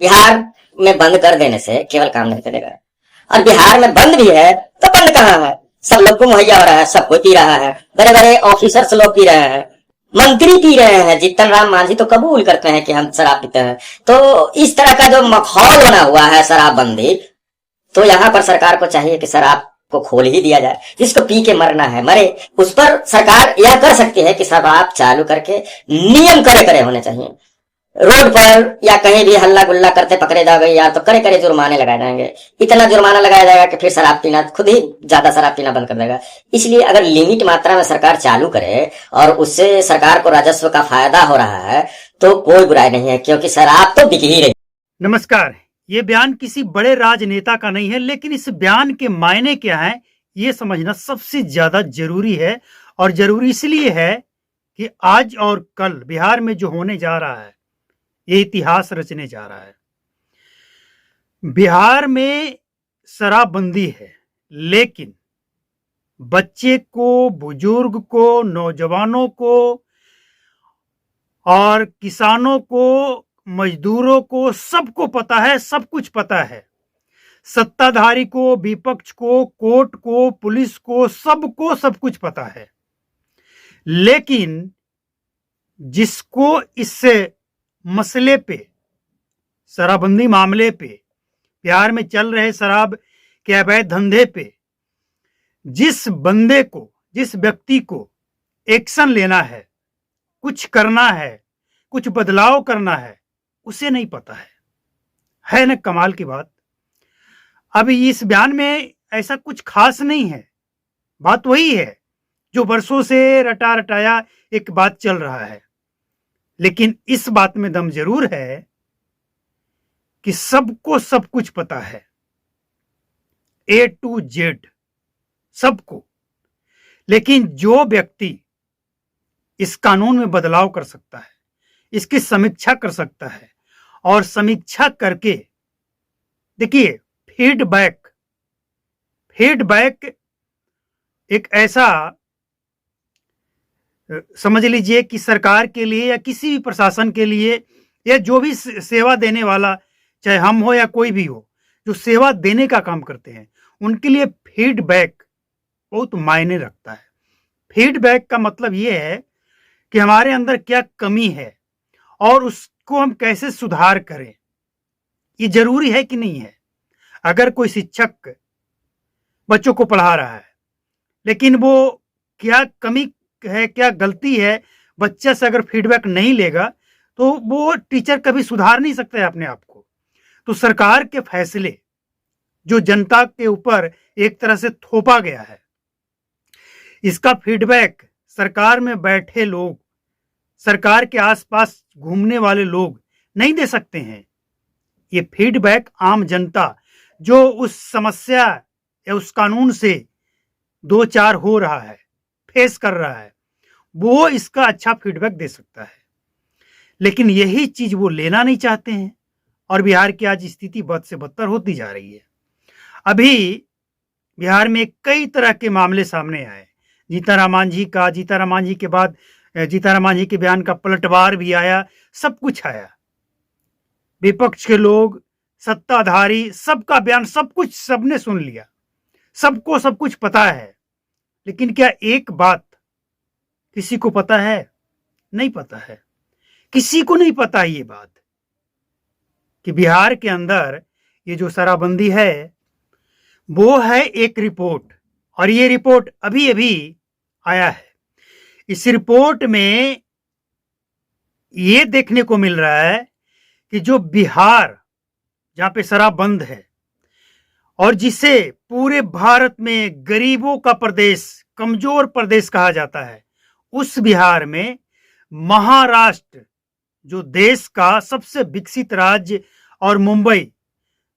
बिहार में बंद कर देने से केवल काम नहीं चलेगा। और बिहार में बंद भी है तो बंद कहाँ है, सब लोग को मुहैया हो रहा है, सब कोई पी रहा है, बड़े बड़े ऑफिसर्स लोग पी रहे हैं, मंत्री पी रहे हैं। जीतन राम मांझी तो कबूल करते हैं कि हम शराब पीते हैं। तो इस तरह का जो माहौल बना हुआ है शराबबंदी, तो यहाँ पर सरकार को चाहिए कि शराब को खोल ही दिया जाए। जिसको पी के मरना है मरे। उस पर सरकार यह कर सकती है कि शराब चालू करके नियम कड़े कड़े होने चाहिए। रोड पर या कहीं भी हल्ला गुल्ला करते पकड़े जा गए यार तो करे करे जुर्माने लगाए जाएंगे। इतना जुर्माना लगाया जाएगा कि फिर शराब पीना खुद ही ज्यादा शराब पीना बंद कर देगा। इसलिए अगर लिमिट मात्रा में सरकार चालू करे और उससे सरकार को राजस्व का फायदा हो रहा है तो कोई बुराई नहीं है, क्योंकि शराब तो बिक ही रही। नमस्कार। ये बयान किसी बड़े राजनेता का नहीं है, लेकिन इस बयान के मायने क्या है ये समझना सबसे ज्यादा जरूरी है। और जरूरी इसलिए है कि आज और कल बिहार में जो होने जा रहा है ये इतिहास रचने जा रहा है। बिहार में शराबबंदी है, लेकिन बच्चे को, बुजुर्ग को, नौजवानों को और किसानों को, मजदूरों को, सबको पता है, सब कुछ पता है। सत्ताधारी को, विपक्ष को, कोर्ट को, पुलिस को, सबको सब कुछ पता है। लेकिन जिसको इससे मसले पे, शराबबंदी मामले पे, बिहार में चल रहे शराब के अवैध धंधे पे जिस बंदे को, जिस व्यक्ति को एक्शन लेना है, कुछ करना है, कुछ बदलाव करना है, उसे नहीं पता है ना कमाल की बात। अब इस बयान में ऐसा कुछ खास नहीं है। बात वही है जो वर्षों से रटा रटाया एक बात चल रहा है। लेकिन इस बात में दम जरूर है कि सबको सब कुछ पता है, ए टू जेड सबको। लेकिन जो व्यक्ति इस कानून में बदलाव कर सकता है, इसकी समीक्षा कर सकता है, और समीक्षा करके देखिए, फीडबैक एक ऐसा समझ लीजिए कि सरकार के लिए या किसी भी प्रशासन के लिए या जो भी सेवा देने वाला, चाहे हम हो या कोई भी हो, जो सेवा देने का काम करते हैं, उनके लिए फीडबैक बहुत मायने रखता है। फीडबैक का मतलब यह है कि हमारे अंदर क्या कमी है और उसको हम कैसे सुधार करें। ये जरूरी है कि नहीं है। अगर कोई शिक्षक बच्चों को पढ़ा रहा है, लेकिन वो क्या कमी है, क्या गलती है, बच्चे से अगर फीडबैक नहीं लेगा तो वो टीचर कभी सुधार नहीं सकता है अपने आप को। तो सरकार के फैसले जो जनता के ऊपर एक तरह से थोपा गया है, इसका फीडबैक सरकार में बैठे लोग, सरकार के आसपास घूमने वाले लोग नहीं दे सकते हैं। ये फीडबैक आम जनता जो उस समस्या या उस कानून से दो चार हो रहा है, फेस कर रहा है, वो इसका अच्छा फीडबैक दे सकता है। लेकिन यही चीज वो लेना नहीं चाहते हैं और बिहार की आज स्थिति बद से बदतर होती जा रही है। अभी बिहार में कई तरह के मामले सामने आए। जीतन मांझी के बाद जीतन मांझी के बयान का पलटवार भी आया, सब कुछ आया। विपक्ष के लोग, सत्ताधारी, सबका बयान, सब कुछ सबने सुन लिया, सबको सब कुछ पता है। लेकिन क्या एक बात किसी को पता है? नहीं पता है। किसी को नहीं पता ये बात कि बिहार के अंदर ये जो शराबबंदी है वो है एक रिपोर्ट, और ये रिपोर्ट अभी अभी आया है। इस रिपोर्ट में ये देखने को मिल रहा है कि जो बिहार, जहां पे शराब बंद है और जिसे पूरे भारत में गरीबों का प्रदेश, कमजोर प्रदेश कहा जाता है, उस बिहार में महाराष्ट्र जो देश का सबसे विकसित राज्य, और मुंबई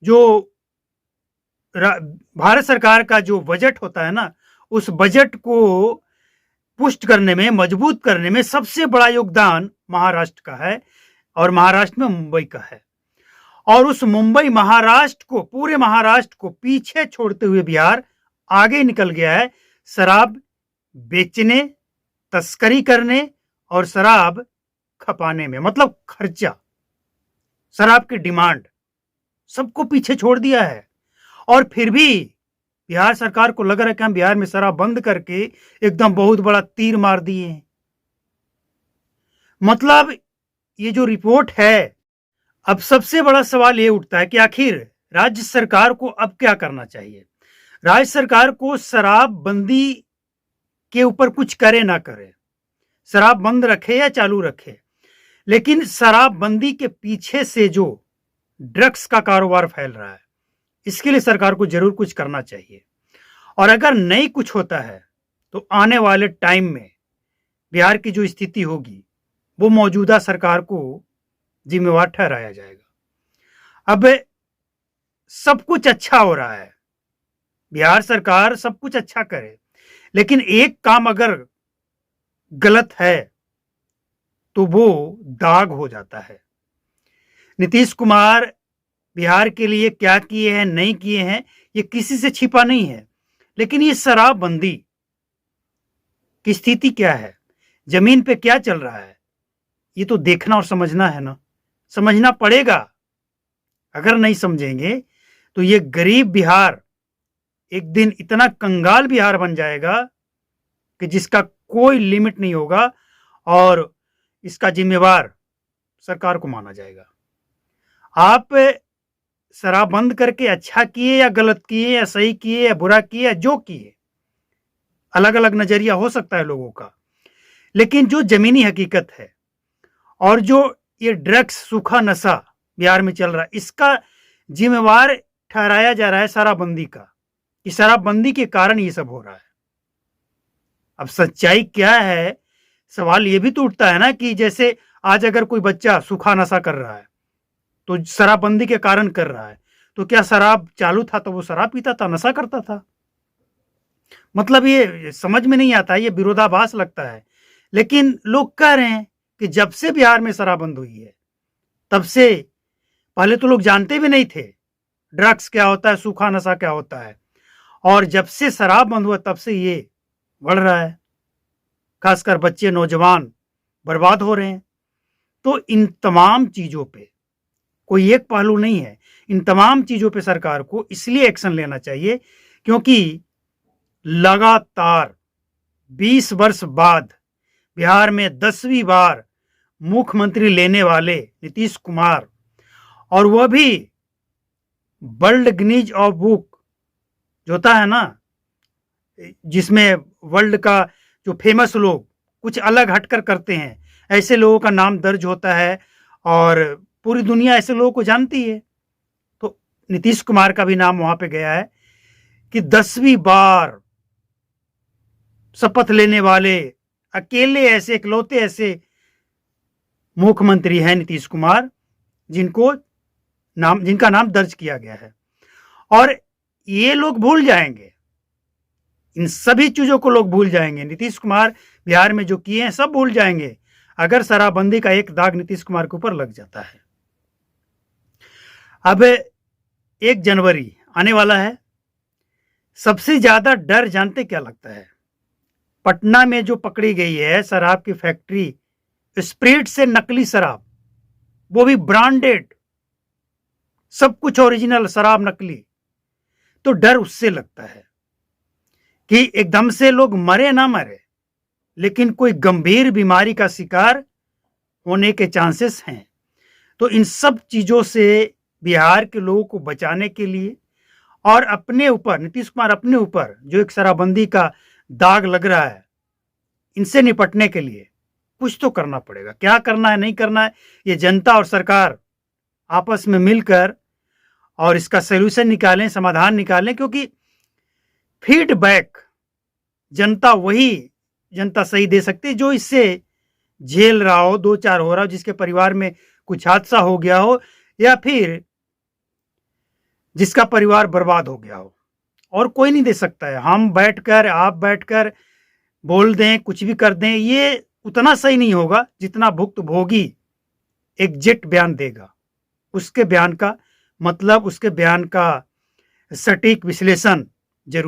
जो भारत सरकार का जो बजट होता है ना, उस बजट को पुष्ट करने में, मजबूत करने में सबसे बड़ा योगदान महाराष्ट्र का है, और महाराष्ट्र में मुंबई का है। और उस मुंबई महाराष्ट्र को, पूरे महाराष्ट्र को पीछे छोड़ते हुए बिहार आगे निकल गया है शराब बेचने, तस्करी करने और शराब खपाने में, मतलब खर्चा। शराब की डिमांड, सबको पीछे छोड़ दिया है। और फिर भी बिहार सरकार को लग रहा है कि हम बिहार में शराब बंद करके एकदम बहुत बड़ा तीर मार दिए हैं। मतलब ये जो रिपोर्ट है, अब सबसे बड़ा सवाल ये उठता है कि आखिर राज्य सरकार को अब क्या करना चाहिए। राज्य सरकार को शराबबंदी के ऊपर कुछ करे ना करे, शराब बंद रखे या चालू रखे, लेकिन शराबबंदी के पीछे से जो ड्रग्स का कारोबार फैल रहा है, इसके लिए सरकार को जरूर कुछ करना चाहिए। और अगर नहीं कुछ होता है तो आने वाले टाइम में बिहार की जो स्थिति होगी वो मौजूदा सरकार को जिम्मेवार ठहराया जाएगा। अब सब कुछ अच्छा हो रहा है, बिहार सरकार सब कुछ अच्छा करे, लेकिन एक काम अगर गलत है तो वो दाग हो जाता है। नीतीश कुमार बिहार के लिए क्या किए हैं, नहीं किए हैं, ये किसी से छिपा नहीं है। लेकिन ये शराबबंदी की स्थिति क्या है, जमीन पे क्या चल रहा है, ये तो देखना और समझना है ना, समझना पड़ेगा। अगर नहीं समझेंगे तो ये गरीब बिहार एक दिन इतना कंगाल बिहार बन जाएगा कि जिसका कोई लिमिट नहीं होगा और इसका जिम्मेवार सरकार को माना जाएगा। आप शराब बंद करके अच्छा किए या गलत किए या सही किए या बुरा किए या जो किए, अलग अलग नजरिया हो सकता है लोगों का, लेकिन जो जमीनी हकीकत है और जो ये ड्रग्स सूखा नशा बिहार में चल रहा है, इसका जिम्मेवार ठहराया जा रहा है शराबबंदी का, कि शराबबंदी के कारण ये सब हो रहा है। अब सच्चाई क्या है, सवाल ये भी तो उठता है ना कि जैसे आज अगर कोई बच्चा सूखा नशा कर रहा है तो शराबबंदी के कारण कर रहा है, तो क्या शराब चालू था तो वो शराब पीता था, नशा करता था? मतलब ये समझ में नहीं आता है, ये विरोधाभास लगता है। लेकिन लोग कह रहे हैं कि जब से बिहार में शराब बंद हुई है तब से, पहले तो लोग जानते भी नहीं थे ड्रग्स क्या होता है, सूखा नशा क्या होता है, और जब से शराब बंद हुआ तब से ये बढ़ रहा है। खासकर बच्चे, नौजवान बर्बाद हो रहे हैं। तो इन तमाम चीजों पे कोई एक पहलू नहीं है, इन तमाम चीजों पे सरकार को इसलिए एक्शन लेना चाहिए क्योंकि लगातार 20 वर्ष बाद बिहार में 10वीं बार मुख्यमंत्री लेने वाले नीतीश कुमार, और वह भी वर्ल्ड गिनीज ऑफ बुक जो होता है ना, जिसमें वर्ल्ड का जो फेमस लोग कुछ अलग हटकर करते हैं, ऐसे लोगों का नाम दर्ज होता है और पूरी दुनिया ऐसे लोगों को जानती है। तो नीतीश कुमार का भी नाम वहां पे गया है कि 10वीं बार शपथ लेने वाले अकेले ऐसे, इकलौते ऐसे मुख्यमंत्री हैं नीतीश कुमार, जिनका नाम दर्ज किया गया है। और ये लोग भूल जाएंगे, इन सभी चीजों को लोग भूल जाएंगे, नीतीश कुमार बिहार में जो किए हैं सब भूल जाएंगे अगर शराबबंदी का एक दाग नीतीश कुमार के ऊपर लग जाता है। अब 1 जनवरी आने वाला है। सबसे ज्यादा डर जानते क्या लगता है? पटना में जो पकड़ी गई है शराब की फैक्ट्री, स्प्रिट से नकली शराब, वो भी ब्रांडेड, सब कुछ ओरिजिनल, शराब नकली। तो डर उससे लगता है कि एकदम से लोग मरे ना मरे, लेकिन कोई गंभीर बीमारी का शिकार होने के चांसेस हैं। तो इन सब चीजों से बिहार के लोगों को बचाने के लिए और अपने ऊपर, नीतीश कुमार अपने ऊपर जो एक शराबबंदी का दाग लग रहा है, इनसे निपटने के लिए कुछ तो करना पड़ेगा। क्या करना है, नहीं करना है, ये जनता और सरकार आपस में मिलकर और इसका सलूशन निकालें, समाधान निकालें, क्योंकि फीडबैक जनता सही दे सकती है जो इससे झेल रहा हो, 2-4 हो रहा हो, जिसके परिवार में कुछ हादसा हो गया हो या फिर जिसका परिवार बर्बाद हो गया हो। और कोई नहीं दे सकता है। हम बैठकर, आप बैठकर बोल दें, कुछ भी कर दें, ये उतना सही नहीं होगा जितना भुक्तभोगी एग्जैक्ट बयान देगा। उसके बयान का मतलब, उसके बयान का सटीक विश्लेषण जरूर